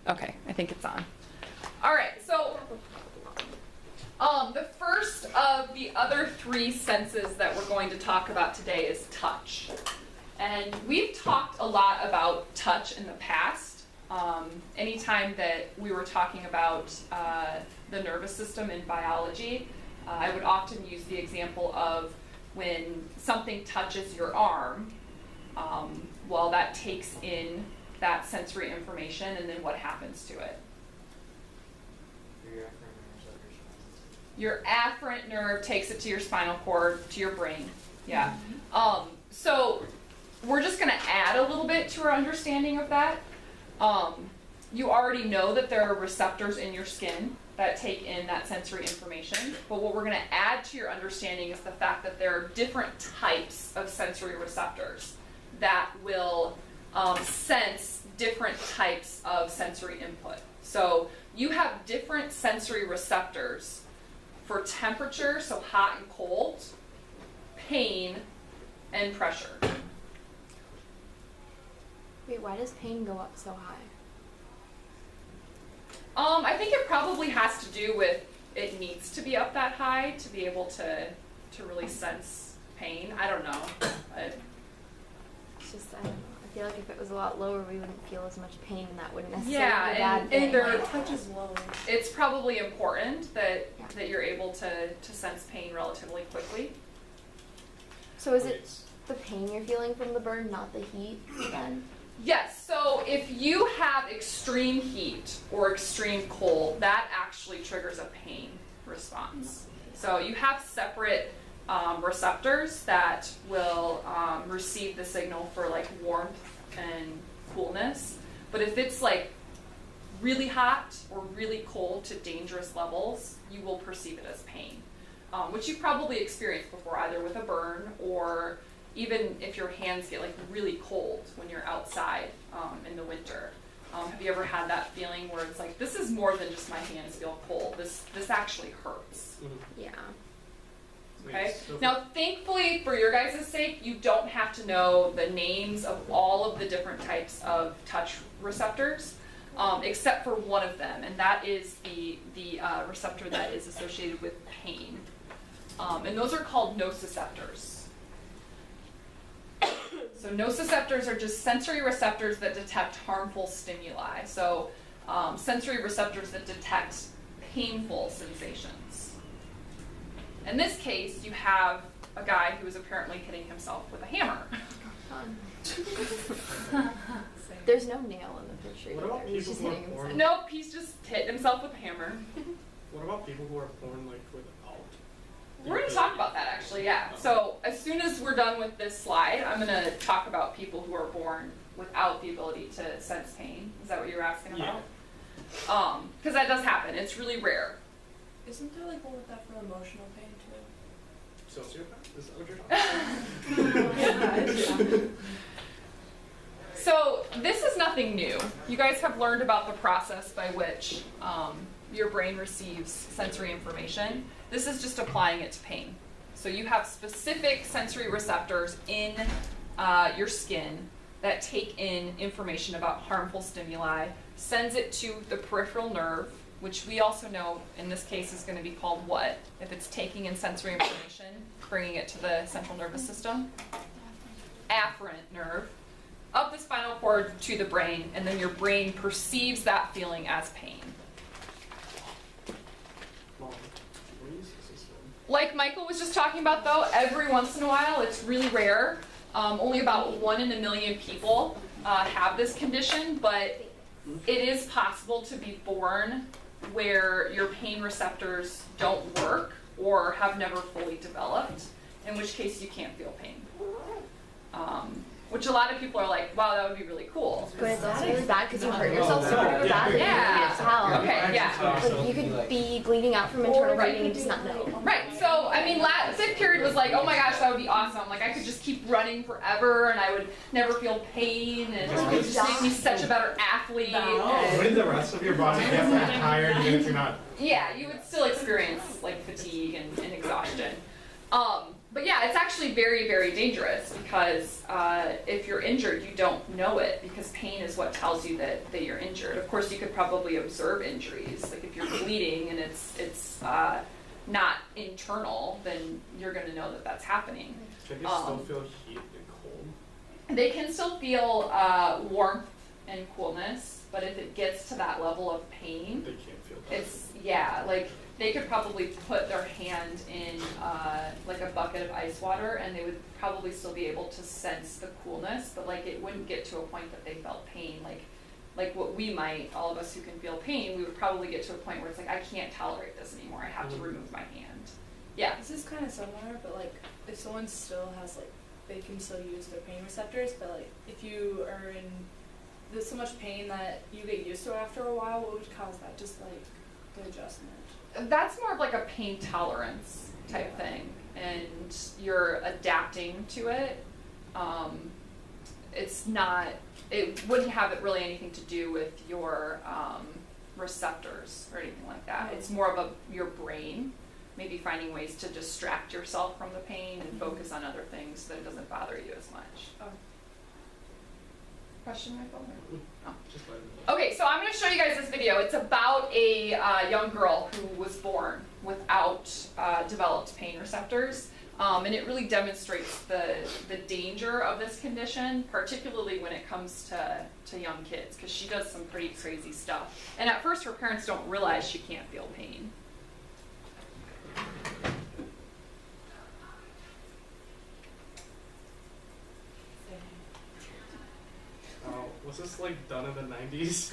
Okay, I think it's on. All right, so the first of the other three senses that we're going to talk about today is touch. And we've talked a lot about touch in the past. Anytime that we were talking about the nervous system in biology, I would often use the example of when something touches your arm, well, that takes in that sensory information, and then what happens to it? Your afferent nerve takes it to your spinal cord, to your brain. Yeah. So we're just going to add a little bit to our understanding of that. You already know that there are receptors in your skin that take in that sensory information, but what we're going to add to your understanding is the fact that there are different types of sensory receptors that will sense different types of sensory input. So you have different sensory receptors for temperature, so hot and cold, pain, and pressure. Wait, why does pain go up so high? I think it probably has to do with it needs to be up that high to be able to really sense pain. I don't know. It's just, I don't know. I feel like if it was a lot lower, we wouldn't feel as much pain, and that wouldn't necessarily Yeah, be a bad and thing. there, touch is low. it's probably important that you're able to sense pain relatively quickly. So is it the pain you're feeling from the burn, not the heat then? Yes, so if you have extreme heat or extreme cold, that actually triggers a pain response. So you have separate receptors that will receive the signal for like warmth and coolness. But if it's like really hot or really cold to dangerous levels, you will perceive it as pain, which you've probably experienced before, either with a burn or even if your hands get like really cold when you're outside in the winter. Have you ever had that feeling where it's like, this is more than just my hands feel cold, this actually hurts? Mm-hmm. Yeah. Okay. Now, thankfully, for your guys' sake, you don't have to know the names of all of the different types of touch receptors, except for one of them, and that is the receptor that is associated with pain. And those are called nociceptors. So nociceptors are just sensory receptors that detect harmful stimuli. So sensory receptors that detect painful sensations. In this case, you have a guy who is apparently hitting himself with a hammer. There's no nail in the picture. What about either. He's people just who are hitting born- himself. Nope, he's just hitting himself with a hammer. What about people who are born like without? We're going to talk about that actually, yeah. So as soon as we're done with this slide, I'm going to talk about people who are born without the ability to sense pain. Is that what you're asking about? Because that does happen. It's really rare. Isn't there like one with that for emotional pain too? Sociopath? Is that what you're talking about? So this is nothing new. You guys have learned about the process by which your brain receives sensory information. This is just applying it to pain. So you have specific sensory receptors in your skin that take in information about harmful stimuli, sends it to the peripheral nerve, which we also know in this case is going to be called what? If it's taking in sensory information, bringing it to the central nervous system? Afferent nerve. Up the spinal cord to the brain, and then your brain perceives that feeling as pain. Like Michael was just talking about though, every once in a while, it's really rare. Only about 1 in a million people have this condition, but it is possible to be born where your pain receptors don't work or have never fully developed, in which case you can't feel pain. Which a lot of people are like, wow, that would be really cool. But it's also really bad because you hurt yourself super duper bad and Yeah. you can't tell. Okay, yeah. Like you could be bleeding out from internal bleeding and just not know. Right, so I mean, fifth period was like, oh my gosh, that would be awesome. Like I could just keep running forever and I would never feel pain and it would just make me such a better athlete. Wouldn't the rest of your body get that tired even if you're not? Yeah, you would still experience like fatigue and exhaustion. But yeah, it's actually very, very dangerous because if you're injured, you don't know it because pain is what tells you that you're injured. Of course, you could probably observe injuries. Like if you're bleeding and it's not internal, then you're going to know that that's happening. Can you still feel heat and cold? They can still feel warmth and coolness, but if it gets to that level of pain, They can't feel that. it's, yeah, like they could probably put their hand in like a bucket of ice water and they would probably still be able to sense the coolness, but like it wouldn't get to a point that they felt pain. Like what we might, all of us who can feel pain, we would probably get to a point where it's like, I can't tolerate this anymore, I have to remove my hand. Yeah. This is kind of similar, but like if someone still has like, they can still use their pain receptors, but like if you are in there's so much pain that you get used to after a while, what would cause that? Just like the adjustment. That's more of like a pain tolerance type thing, and you're adapting to it. It's not, it wouldn't have it really anything to do with your receptors or anything like that. It's more of your brain, maybe finding ways to distract yourself from the pain and focus on other things so that it doesn't bother you as much. Oh. Question, Michael? Oh. Just let me know. Okay, so I'm going to show you guys this video. It's about a young girl who was born without developed pain receptors, and it really demonstrates the danger of this condition, particularly when it comes to young kids, because she does some pretty crazy stuff. And at first, her parents don't realize she can't feel pain. Was this like done in the 90s?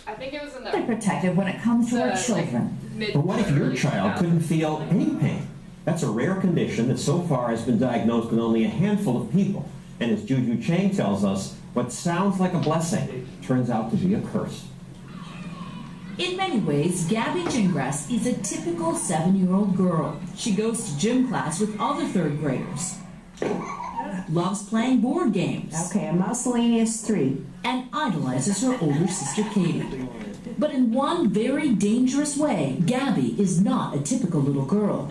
I think it was in They're the protective when it comes to our children. But what if your child couldn't feel any pain? That's a rare condition that so far has been diagnosed in only a handful of people. And as Juju Chang tells us, what sounds like a blessing turns out to be a curse. In many ways, Gabby Gingras is a typical 7-year-old girl. She goes to gym class with other third graders, loves playing board games, Okay, a miscellaneous 3. and idolizes her older sister Katie. But in one very dangerous way, Gabby is not a typical little girl.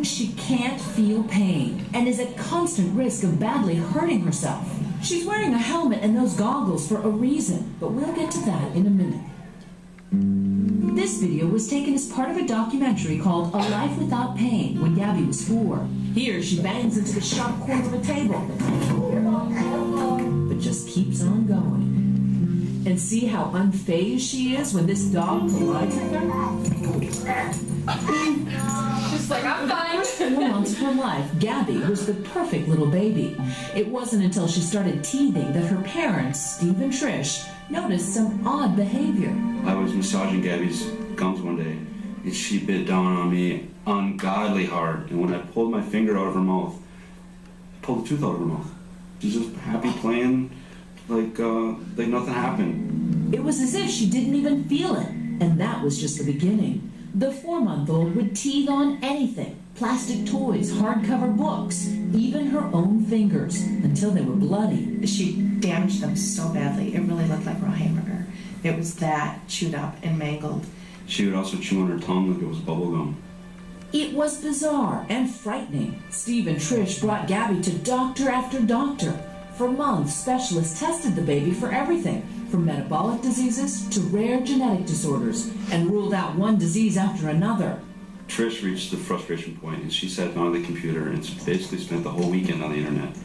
She can't feel pain and is at constant risk of badly hurting herself. She's wearing a helmet and those goggles for a reason, but we'll get to that in a minute. This video was taken as part of a documentary called A Life Without Pain when Gabby was 4. Here she bangs into the sharp corner of a table, but just keeps on going. And see how unfazed she is when this dog collides with her? just like, I'm fine. First 4 months of her life, Gabby was the perfect little baby. It wasn't until she started teething that her parents, Steve and Trish, noticed some odd behavior. I was massaging Gabby's gums one day, and she bit down on me ungodly hard. And when I pulled my finger out of her mouth, I pulled a tooth out of her mouth. She's just happy playing like nothing happened. It was as if she didn't even feel it, and that was just the beginning. The 4-month-old would teeth on anything: plastic toys, hardcover books, even her own fingers, until they were bloody. She damaged them so badly, it really looked like raw hamburger. It was that chewed up and mangled. She would also chew on her tongue like it was bubble gum. It was bizarre and frightening. Steve and Trish brought Gabby to doctor after doctor. For months, specialists tested the baby for everything, from metabolic diseases to rare genetic disorders, and ruled out one disease after another. Trish reached the frustration point, and she sat down on the computer and basically spent the whole weekend on the internet,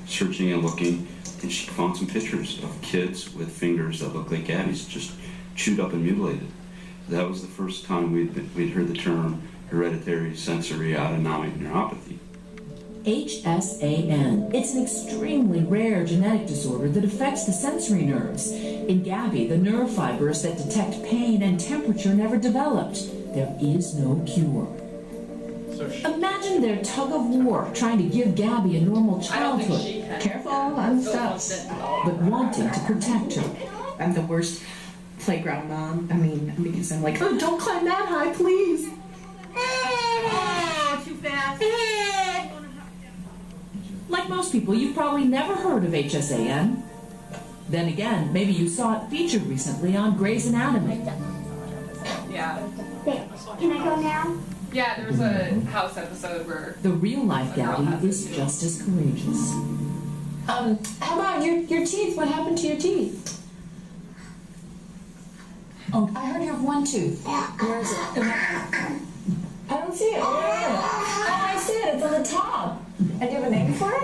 searching and looking, and she found some pictures of kids with fingers that looked like Gabby's, just chewed up and mutilated. That was the first time we'd heard the term hereditary sensory autonomic neuropathy. HSAN. It's an extremely rare genetic disorder that affects the sensory nerves. In Gabby, the nerve fibers that detect pain and temperature never developed. There is no cure. So Imagine their tug of war trying to give Gabby a normal I don't think childhood, she can. Careful, I'm Those stuck. ones didn't develop. but wanting to protect her. I'm the worst playground mom. I mean, because I'm like, oh, don't climb that high, please. Too fast. Like most people, you've probably never heard of HSAN. Then again, maybe you saw it featured recently on Grey's Anatomy. Yeah. Can I go now? Yeah, there was a house episode where The real-life Gabby is just as courageous. How about your teeth? What happened to your teeth? Oh, I heard you have one tooth. Where is it? I don't see it. Where is it? Oh, I see it. It's on the top. And do you have a name for it?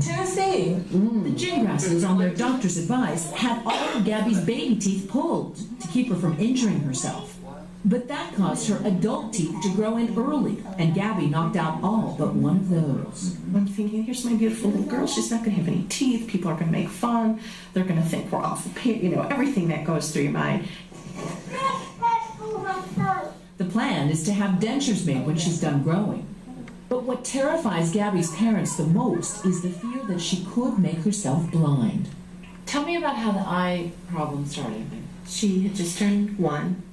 Toothy. The Gingrasses, on their doctor's advice, had all of Gabby's baby teeth pulled to keep her from injuring herself. But that caused her adult teeth to grow in early, and Gabby knocked out all but one of those. I'm thinking, here's my beautiful little girl. She's not going to have any teeth. People are going to make fun. They're going to think we're awful. Everything that goes through your mind. The plan is to have dentures made when she's done growing. But what terrifies Gabby's parents the most is the fear that she could make herself blind. Tell me about how the eye problem started. She had just turned 1.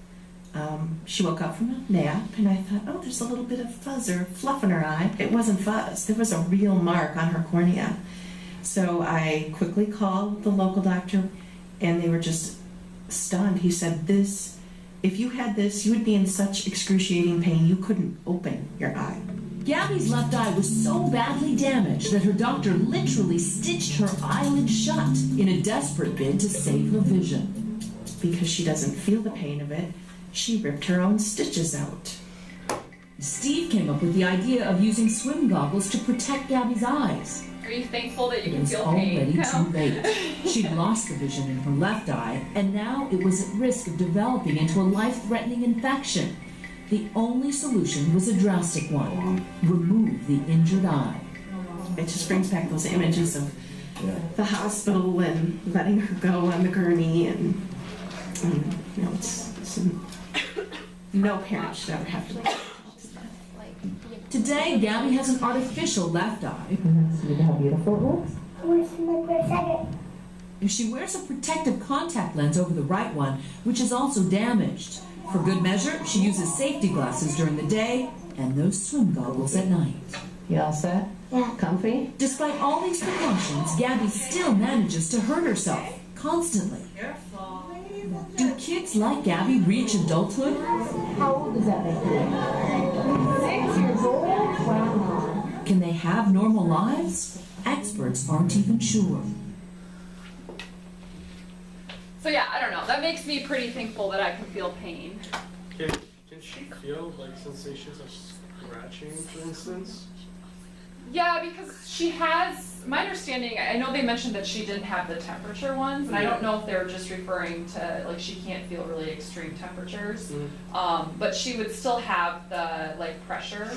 She woke up from a nap, and I thought, oh, there's a little bit of fuzz or fluff in her eye. It wasn't fuzz. There was a real mark on her cornea. So I quickly called the local doctor, and they were just stunned. He said, if you had this, you would be in such excruciating pain you couldn't open your eye. Gabby's left eye was so badly damaged that her doctor literally stitched her eyelid shut in a desperate bid to save her vision. Because she doesn't feel the pain of it, she ripped her own stitches out. Steve came up with the idea of using swim goggles to protect Gabby's eyes. are you thankful that you It can was feel already pain? too late. She'd lost the vision in her left eye, and now it was at risk of developing into a life-threatening infection. The only solution was a drastic one: remove the injured eye. It just brings back those images of the hospital and letting her go on the gurney, and no parent should ever have to do that. Today, Gabby has an artificial left eye. See how beautiful it looks? She wears a protective contact lens over the right one, which is also damaged. For good measure, she uses safety glasses during the day and those swim goggles at night. You all set? Yeah. Comfy? Despite all these precautions, Gabby still manages to hurt herself constantly. Do kids like Gabby reach adulthood? How old is that baby? 6 years old? Wow. Can they have normal lives? Experts aren't even sure. So yeah, I don't know. That makes me pretty thankful that I can feel pain. Can she feel like sensations of scratching, for instance? Yeah, because she has, my understanding, I know they mentioned that she didn't have the temperature ones, and I don't know if they're just referring to, like, she can't feel really extreme temperatures. But she would still have the, like, pressure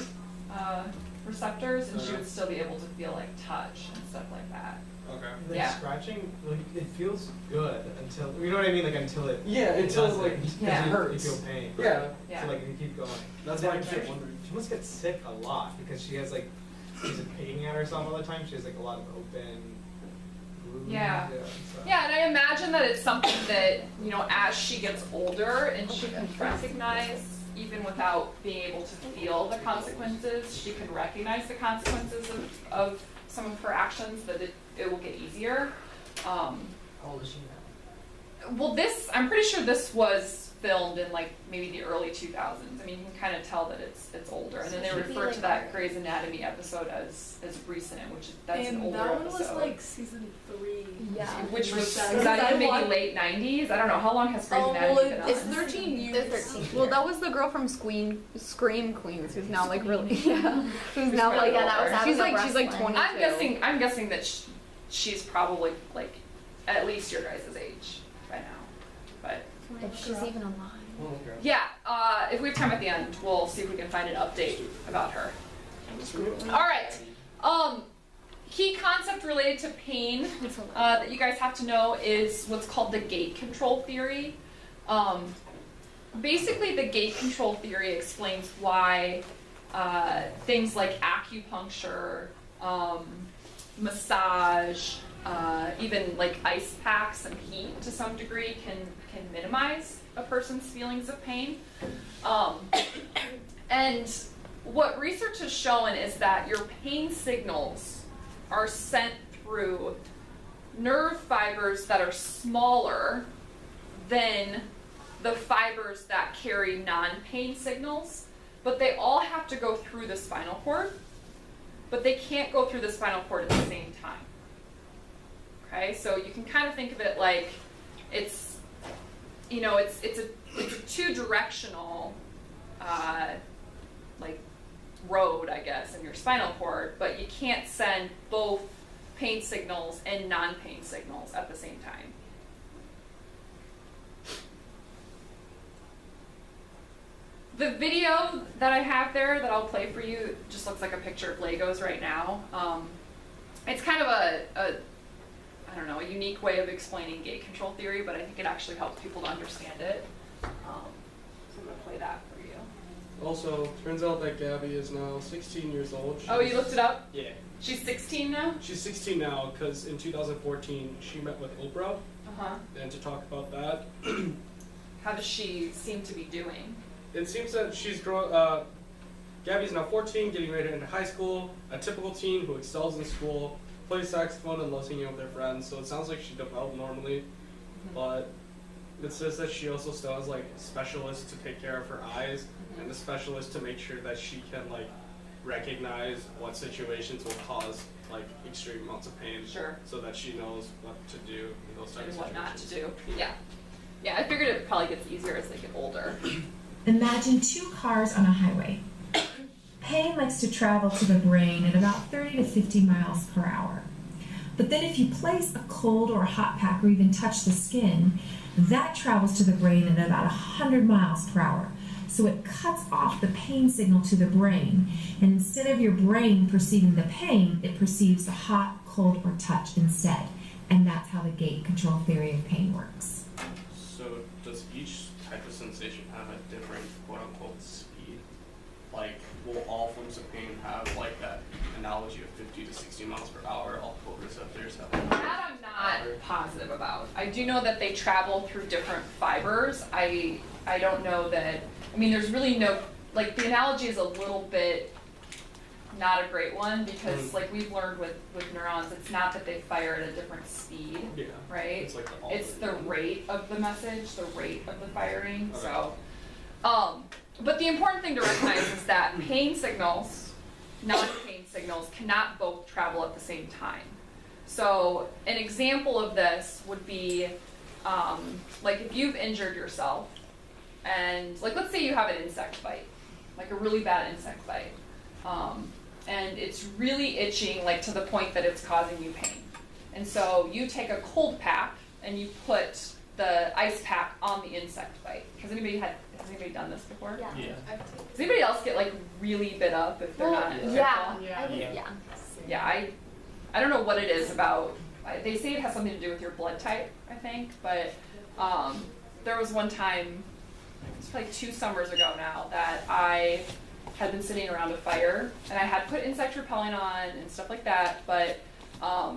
receptors, and she would still be able to feel, like, touch and stuff like that. Okay. Like Yeah. scratching, like it feels good until until it Until doesn't, like Yeah. it hurts. you feel pain. Yeah. Yeah. So like if you keep going. That's And why I then kept wondering. She must get sick a lot because she has like she's peeing at herself all the time. She has like a lot of open wounds. Yeah. So. Yeah, and I imagine that it's something that, you know, as she gets older and she can recognize, even without being able to feel the consequences, she can recognize the consequences of some of her actions, that it will get easier. How old is she now? Well, I'm pretty sure this was filmed in like maybe the early 2000s. I mean, you can kind of tell that it's older. And then they refer to that Grey's Anatomy episode as recent, that's an older that one episode. was like season 3. Yeah. Which was Because that I even maybe watched- late 90s? I don't know. How long has Grey's Oh, Anatomy well, been on? it's 13 years. They're 13. Well, that was the girl from Scream Queens, who's now like really, yeah, who's now probably like, yeah, that was she's Abigail like, she's like Breslin. 22. I'm guessing that she's probably like at least your guys' age by now. But If she's even alive. yeah, if we have time at the end, we'll see if we can find an update about her. All right. Key concept related to pain that you guys have to know is what's called the gate control theory. Basically, the gate control theory explains why things like acupuncture, massage, even like ice packs and heat to some degree can minimize a person's feelings of pain. And what research has shown is that your pain signals are sent through nerve fibers that are smaller than the fibers that carry non-pain signals. but they all have to go through the spinal cord, but they can't go through the spinal cord at the same time. Okay, so you can kind of think of it like it's, you know, it's a two-directional like road, I guess, in your spinal cord, but you can't send both pain signals and non-pain signals at the same time. The video that I have there that I'll play for you just looks like a picture of Legos right now. It's kind of a I don't know, a unique way of explaining gate control theory, but I think it actually helps people to understand it. So I'm going to play that for you. Also, turns out that Gabby is now 16 years old. Oh, you looked it up? Yeah. She's 16 now? She's 16 now because in 2014 she met with Oprah. Uh-huh. And to talk about that. How does she seem to be doing? It seems that she's Gabby's now 14, getting ready to enter high school, a typical teen who excels in school, plays saxophone and loves hanging out with their friends, so it sounds like she developed normally, but it says that she also still has like specialists to take care of her eyes, and the specialist to make sure that she can like recognize what situations will cause like extreme amounts of pain, Sure. so that she knows what to do in those types And of what situations. not to do. Yeah. Yeah, I figured it probably gets easier as they get older. Imagine two cars on a highway. Pain likes to travel to the brain at about 30 to 50 miles per hour. But then if you place a cold or a hot pack or even touch the skin, that travels to the brain at about 100 miles per hour. So it cuts off the pain signal to the brain, and instead of your brain perceiving the pain, it perceives the hot, cold, or touch instead. And that's how the gate control theory of pain works. So does each type of sensation have a different quote-unquote speed? Like, will all forms of pain have like that analogy of 50 to 60 miles per hour? All photoreceptors have That I'm not positive about. I do know that they travel through different fibers. I don't know that, I mean, there's really no, like the analogy is a little bit not a great one because like we've learned with neurons, it's not that they fire at a different speed, Yeah. right? It's like It's the rate of the message, the rate of the firing. Okay. So, but the important thing to recognize is that pain signals, non-pain signals, cannot both travel at the same time. So an example of this would be, like if you've injured yourself, and like let's say you have an insect bite, like a really bad insect bite, and it's really itching, like to the point that it's causing you pain. And so you take a cold pack and you put the ice pack on the insect bite. Has anybody done this before? Yeah. Yeah. Does anybody else get like really bit up if they're not careful? Yeah. Yeah. I think, Yeah. yeah. Yeah, I don't know what it is about. They say it has something to do with your blood type, I think, but there was one time, it's probably 2 summers ago now, that I had been sitting around a fire and I had put insect repellent on and stuff like that, but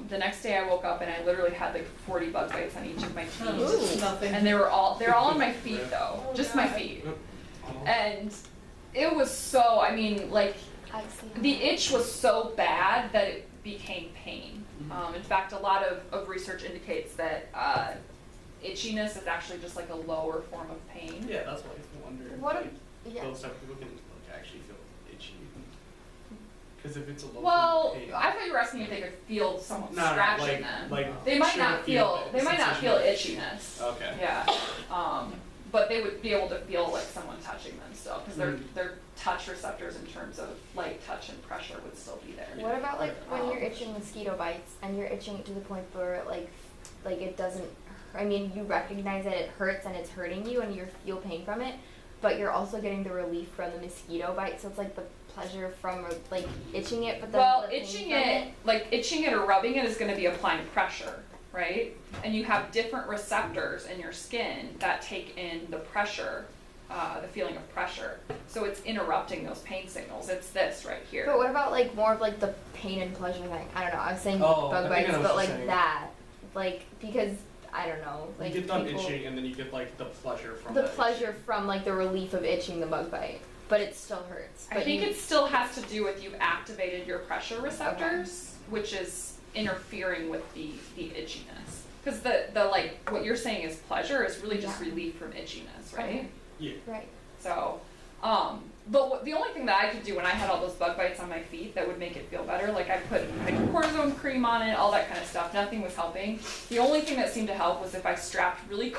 the next day I woke up and I literally had like 40 bug bites on each of my feet. Ooh. Nothing. And they're all on my feet though, just my feet. And it was so, I mean, like, I see. the itch was so bad that it became pain. In fact, a lot of research indicates that itchiness is actually just like a lower form of pain. Yeah, that's why I wonder. What like, if- yeah. those type of people can like actually feel itchy. Because if it's a low Well, pain, I thought you were asking if they could feel someone no, scratching like, them. like They might should not feel. it, They might not feel sensation. itchiness. Okay. Yeah. But they would be able to feel like someone touching them still, because their touch receptors in terms of light touch and pressure would still be there. What about like when you're itching mosquito bites and you're itching to the point where like it doesn't, I mean, you recognize that it hurts and it's hurting you and you feel pain from it, but you're also getting the relief from the mosquito bite, so it's like the pleasure from like itching it, but then Well, the pain itching from it, like itching it or rubbing it is going to be applying pressure, right? And you have different receptors in your skin that take in the pressure, the feeling of pressure. So it's interrupting those pain signals. It's this right here. But what about like more of like the pain and pleasure thing? I don't know. I was saying Oh, bug I think I bites, know what but you're like saying. that, like because I don't know, You like get done people, itching and then you get like the pleasure from the that pleasure itching. from like the relief of itching the bug bite, but it still hurts. I But think you- it still has to do with you've activated your pressure receptors, which is interfering with the itchiness. Because the like what you're saying is pleasure is really just Yeah. relief from itchiness, right? Okay. Yeah. Right. So, But the only thing that I could do when I had all those bug bites on my feet that would make it feel better, like I put like cortisone cream on it, all that kind of stuff, nothing was helping. The only thing that seemed to help was if I strapped really